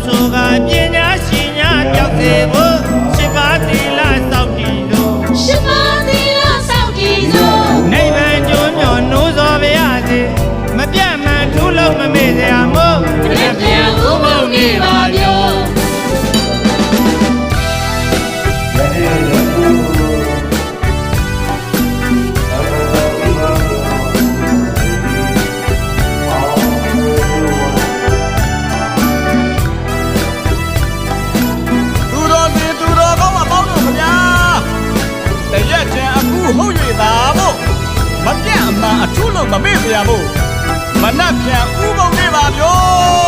ဆိုကပညာရှင်များပြောက်စေဖို့ရှိပါသီလစောင့်တည်လို့ရှိပါသီလစောင့်တည်လို့နိဗ္ဗာန်ကျိုးမြော်နိုးစော်ပါရစေမပြတ်မှန်ထူးလို့မမေ့စရာမို့တကယ်ပြန်ဥပုံနေပါပြောဟုတ်၍သာမို့မပြတ်အမှန်အထူးလို့မမေ့စရာမို့မနှက်ပြန်ဥပုံနေပါဗျော